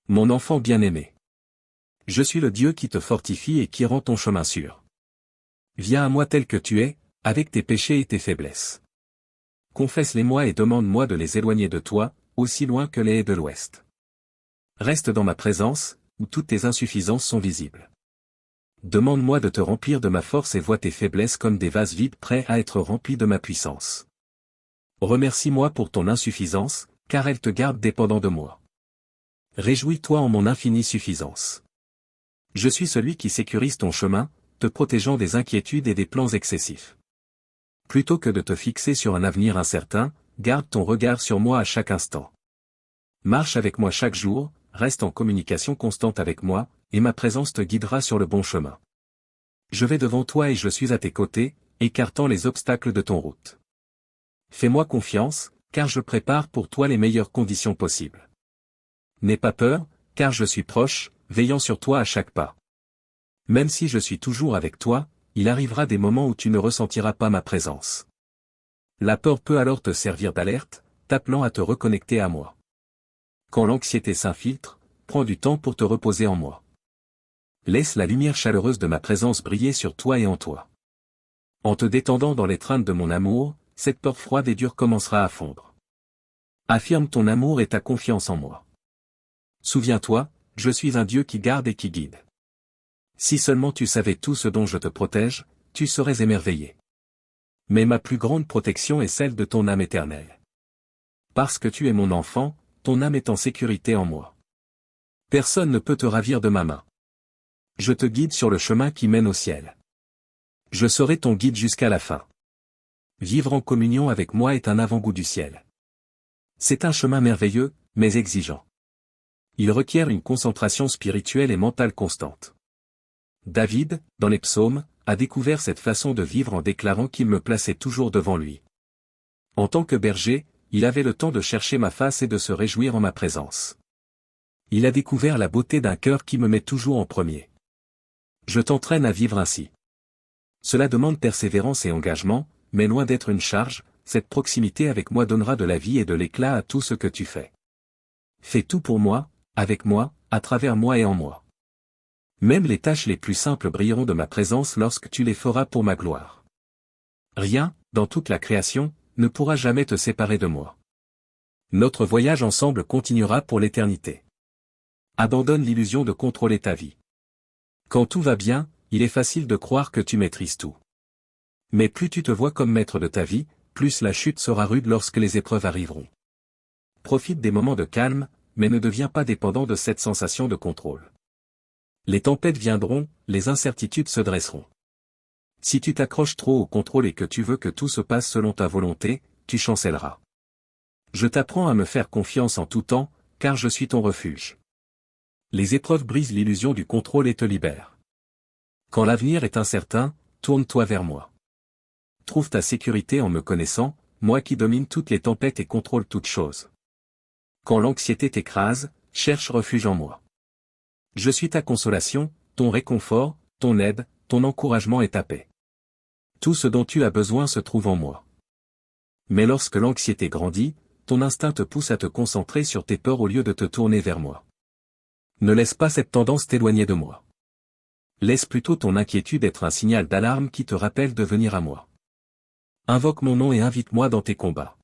Mon enfant bien-aimé. Je suis le Dieu qui te fortifie et qui rend ton chemin sûr. Viens à moi tel que tu es, avec tes péchés et tes faiblesses. Confesse-les-moi et demande-moi de les éloigner de toi, aussi loin que les haies de l'ouest. Reste dans ma présence, où toutes tes insuffisances sont visibles. Demande-moi de te remplir de ma force et vois tes faiblesses comme des vases vides prêts à être remplis de ma puissance. Remercie-moi pour ton insuffisance, car elle te garde dépendant de moi. Réjouis-toi en mon infinie suffisance. Je suis celui qui sécurise ton chemin, te protégeant des inquiétudes et des plans excessifs. Plutôt que de te fixer sur un avenir incertain, garde ton regard sur moi à chaque instant. Marche avec moi chaque jour, reste en communication constante avec moi, et ma présence te guidera sur le bon chemin. Je vais devant toi et je suis à tes côtés, écartant les obstacles de ton route. Fais-moi confiance, car je prépare pour toi les meilleures conditions possibles. N'aie pas peur, car je suis proche, veillant sur toi à chaque pas. Même si je suis toujours avec toi, il arrivera des moments où tu ne ressentiras pas ma présence. La peur peut alors te servir d'alerte, t'appelant à te reconnecter à moi. Quand l'anxiété s'infiltre, prends du temps pour te reposer en moi. Laisse la lumière chaleureuse de ma présence briller sur toi et en toi. En te détendant dans l'étreinte de mon amour, cette peur froide et dure commencera à fondre. Affirme ton amour et ta confiance en moi. Souviens-toi, je suis un Dieu qui garde et qui guide. Si seulement tu savais tout ce dont je te protège, tu serais émerveillé. Mais ma plus grande protection est celle de ton âme éternelle. Parce que tu es mon enfant, ton âme est en sécurité en moi. Personne ne peut te ravir de ma main. Je te guide sur le chemin qui mène au ciel. Je serai ton guide jusqu'à la fin. Vivre en communion avec moi est un avant-goût du ciel. C'est un chemin merveilleux, mais exigeant. Il requiert une concentration spirituelle et mentale constante. David, dans les psaumes, a découvert cette façon de vivre en déclarant qu'il me plaçait toujours devant lui. En tant que berger, il avait le temps de chercher ma face et de se réjouir en ma présence. Il a découvert la beauté d'un cœur qui me met toujours en premier. Je t'entraîne à vivre ainsi. Cela demande persévérance et engagement, mais loin d'être une charge, cette proximité avec moi donnera de la vie et de l'éclat à tout ce que tu fais. Fais tout pour moi, avec moi, à travers moi et en moi. Même les tâches les plus simples brilleront de ma présence lorsque tu les feras pour ma gloire. Rien, dans toute la création, ne pourra jamais te séparer de moi. Notre voyage ensemble continuera pour l'éternité. Abandonne l'illusion de contrôler ta vie. Quand tout va bien, il est facile de croire que tu maîtrises tout. Mais plus tu te vois comme maître de ta vie, plus la chute sera rude lorsque les épreuves arriveront. Profite des moments de calme, mais ne deviens pas dépendant de cette sensation de contrôle. Les tempêtes viendront, les incertitudes se dresseront. Si tu t'accroches trop au contrôle et que tu veux que tout se passe selon ta volonté, tu chancelleras. Je t'apprends à me faire confiance en tout temps, car je suis ton refuge. Les épreuves brisent l'illusion du contrôle et te libèrent. Quand l'avenir est incertain, tourne-toi vers moi. Trouve ta sécurité en me connaissant, moi qui domine toutes les tempêtes et contrôle toutes choses. Quand l'anxiété t'écrase, cherche refuge en moi. Je suis ta consolation, ton réconfort, ton aide, ton encouragement et ta paix. Tout ce dont tu as besoin se trouve en moi. Mais lorsque l'anxiété grandit, ton instinct te pousse à te concentrer sur tes peurs au lieu de te tourner vers moi. Ne laisse pas cette tendance t'éloigner de moi. Laisse plutôt ton inquiétude être un signal d'alarme qui te rappelle de venir à moi. Invoque mon nom et invite-moi dans tes combats.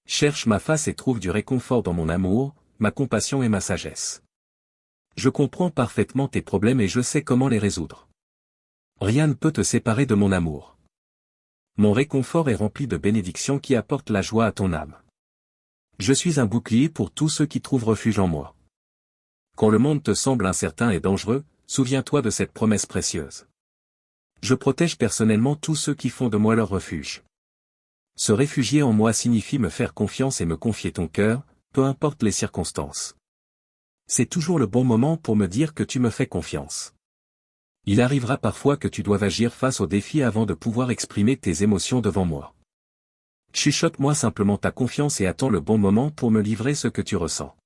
Cherche ma face et trouve du réconfort dans mon amour, ma compassion et ma sagesse. Je comprends parfaitement tes problèmes et je sais comment les résoudre. Rien ne peut te séparer de mon amour. Mon réconfort est rempli de bénédictions qui apportent la joie à ton âme. Je suis un bouclier pour tous ceux qui trouvent refuge en moi. Quand le monde te semble incertain et dangereux, souviens-toi de cette promesse précieuse. Je protège personnellement tous ceux qui font de moi leur refuge. Se réfugier en moi signifie me faire confiance et me confier ton cœur, peu importe les circonstances. C'est toujours le bon moment pour me dire que tu me fais confiance. Il arrivera parfois que tu doives agir face aux défis avant de pouvoir exprimer tes émotions devant moi. Chuchote-moi simplement ta confiance et attends le bon moment pour me livrer ce que tu ressens.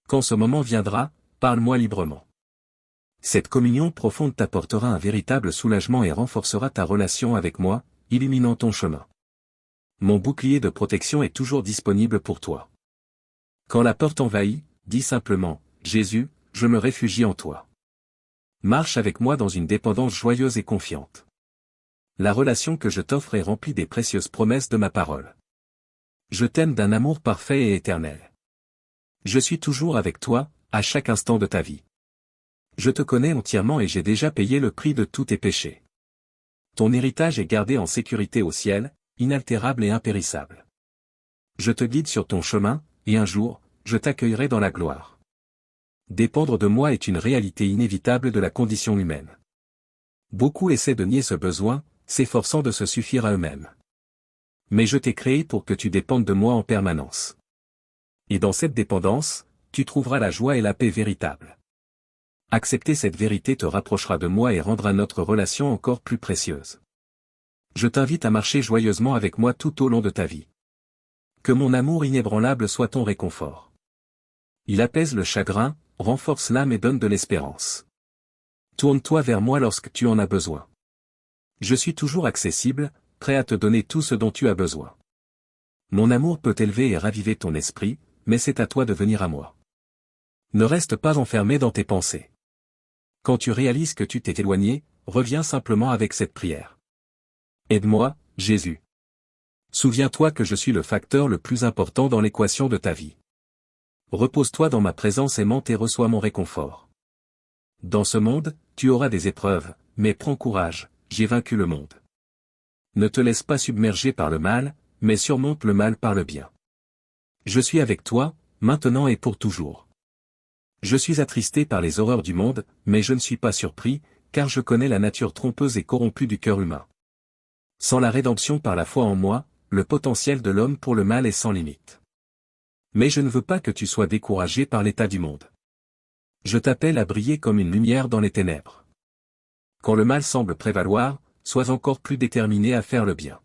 Quand ce moment viendra, parle-moi librement. Cette communion profonde t'apportera un véritable soulagement et renforcera ta relation avec moi, illuminant ton chemin. Mon bouclier de protection est toujours disponible pour toi. Quand la peur t'envahit, dis simplement, Jésus, je me réfugie en toi. Marche avec moi dans une dépendance joyeuse et confiante. La relation que je t'offre est remplie des précieuses promesses de ma parole. Je t'aime d'un amour parfait et éternel. Je suis toujours avec toi, à chaque instant de ta vie. Je te connais entièrement et j'ai déjà payé le prix de tous tes péchés. Ton héritage est gardé en sécurité au ciel, inaltérable et impérissable. Je te guide sur ton chemin, et un jour, je t'accueillerai dans la gloire. Dépendre de moi est une réalité inévitable de la condition humaine. Beaucoup essaient de nier ce besoin, s'efforçant de se suffire à eux-mêmes. Mais je t'ai créé pour que tu dépendes de moi en permanence. Et dans cette dépendance, tu trouveras la joie et la paix véritables. Accepter cette vérité te rapprochera de moi et rendra notre relation encore plus précieuse. Je t'invite à marcher joyeusement avec moi tout au long de ta vie. Que mon amour inébranlable soit ton réconfort. Il apaise le chagrin, renforce l'âme et donne de l'espérance. Tourne-toi vers moi lorsque tu en as besoin. Je suis toujours accessible, prêt à te donner tout ce dont tu as besoin. Mon amour peut élever et raviver ton esprit, mais c'est à toi de venir à moi. Ne reste pas enfermé dans tes pensées. Quand tu réalises que tu t'es éloigné, reviens simplement avec cette prière. Aide-moi, Jésus. Souviens-toi que je suis le facteur le plus important dans l'équation de ta vie. Repose-toi dans ma présence aimante et reçois mon réconfort. Dans ce monde, tu auras des épreuves, mais prends courage, j'ai vaincu le monde. Ne te laisse pas submerger par le mal, mais surmonte le mal par le bien. Je suis avec toi, maintenant et pour toujours. Je suis attristé par les horreurs du monde, mais je ne suis pas surpris, car je connais la nature trompeuse et corrompue du cœur humain. Sans la rédemption par la foi en moi, le potentiel de l'homme pour le mal est sans limite. Mais je ne veux pas que tu sois découragé par l'état du monde. Je t'appelle à briller comme une lumière dans les ténèbres. Quand le mal semble prévaloir, sois encore plus déterminé à faire le bien.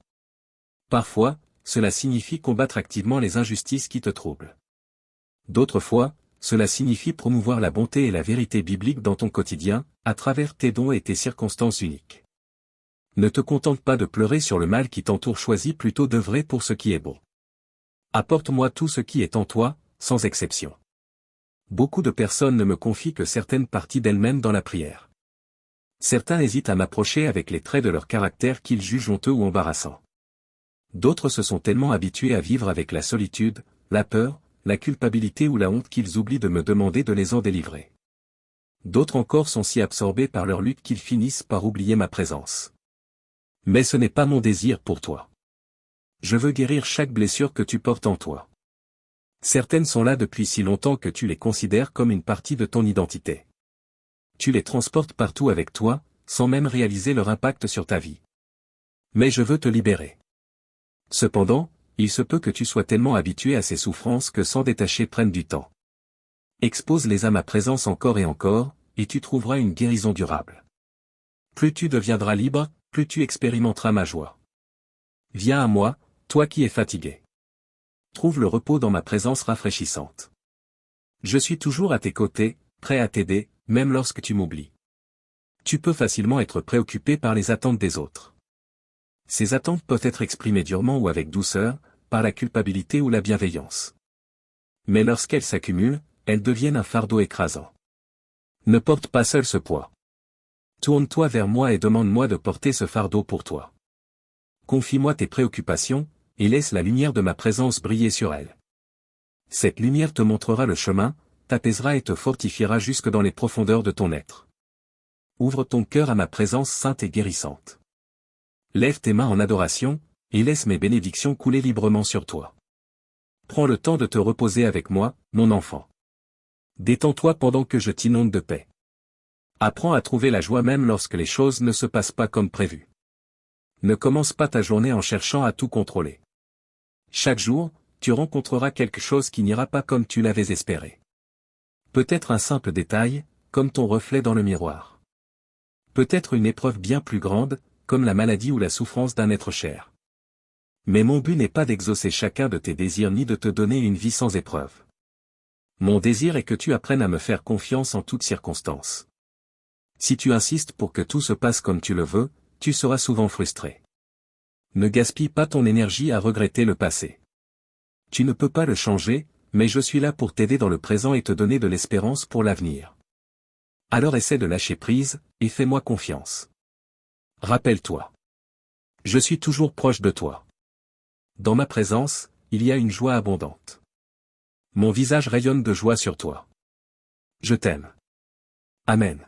Parfois, cela signifie combattre activement les injustices qui te troublent. D'autres fois, cela signifie promouvoir la bonté et la vérité biblique dans ton quotidien, à travers tes dons et tes circonstances uniques. Ne te contente pas de pleurer sur le mal qui t'entoure, choisis plutôt d'œuvrer pour ce qui est bon. Apporte-moi tout ce qui est en toi, sans exception. Beaucoup de personnes ne me confient que certaines parties d'elles-mêmes dans la prière. Certains hésitent à m'approcher avec les traits de leur caractère qu'ils jugent honteux ou embarrassants. D'autres se sont tellement habitués à vivre avec la solitude, la peur, la culpabilité ou la honte qu'ils oublient de me demander de les en délivrer. D'autres encore sont si absorbés par leur lutte qu'ils finissent par oublier ma présence. Mais ce n'est pas mon désir pour toi. Je veux guérir chaque blessure que tu portes en toi. Certaines sont là depuis si longtemps que tu les considères comme une partie de ton identité. Tu les transportes partout avec toi, sans même réaliser leur impact sur ta vie. Mais je veux te libérer. Cependant, il se peut que tu sois tellement habitué à ces souffrances que s'en détacher prenne du temps. Expose-les à ma présence encore et encore, et tu trouveras une guérison durable. Plus tu deviendras libre, plus tu expérimenteras ma joie. Viens à moi, toi qui es fatigué. Trouve le repos dans ma présence rafraîchissante. Je suis toujours à tes côtés, prêt à t'aider, même lorsque tu m'oublies. Tu peux facilement être préoccupé par les attentes des autres. Ces attentes peuvent être exprimées durement ou avec douceur, par la culpabilité ou la bienveillance. Mais lorsqu'elles s'accumulent, elles deviennent un fardeau écrasant. Ne porte pas seul ce poids. Tourne-toi vers moi et demande-moi de porter ce fardeau pour toi. Confie-moi tes préoccupations, et laisse la lumière de ma présence briller sur elles. Cette lumière te montrera le chemin, t'apaisera et te fortifiera jusque dans les profondeurs de ton être. Ouvre ton cœur à ma présence sainte et guérissante. Lève tes mains en adoration, et laisse mes bénédictions couler librement sur toi. Prends le temps de te reposer avec moi, mon enfant. Détends-toi pendant que je t'inonde de paix. Apprends à trouver la joie même lorsque les choses ne se passent pas comme prévu. Ne commence pas ta journée en cherchant à tout contrôler. Chaque jour, tu rencontreras quelque chose qui n'ira pas comme tu l'avais espéré. Peut-être un simple détail, comme ton reflet dans le miroir. Peut-être une épreuve bien plus grande, comme la maladie ou la souffrance d'un être cher. Mais mon but n'est pas d'exaucer chacun de tes désirs ni de te donner une vie sans épreuve. Mon désir est que tu apprennes à me faire confiance en toutes circonstances. Si tu insistes pour que tout se passe comme tu le veux, tu seras souvent frustré. Ne gaspille pas ton énergie à regretter le passé. Tu ne peux pas le changer, Mais je suis là pour t'aider dans le présent et te donner de l'espérance pour l'avenir. Alors essaie de lâcher prise, et fais-moi confiance. Rappelle-toi. Je suis toujours proche de toi. Dans ma présence, il y a une joie abondante. Mon visage rayonne de joie sur toi. Je t'aime. Amen.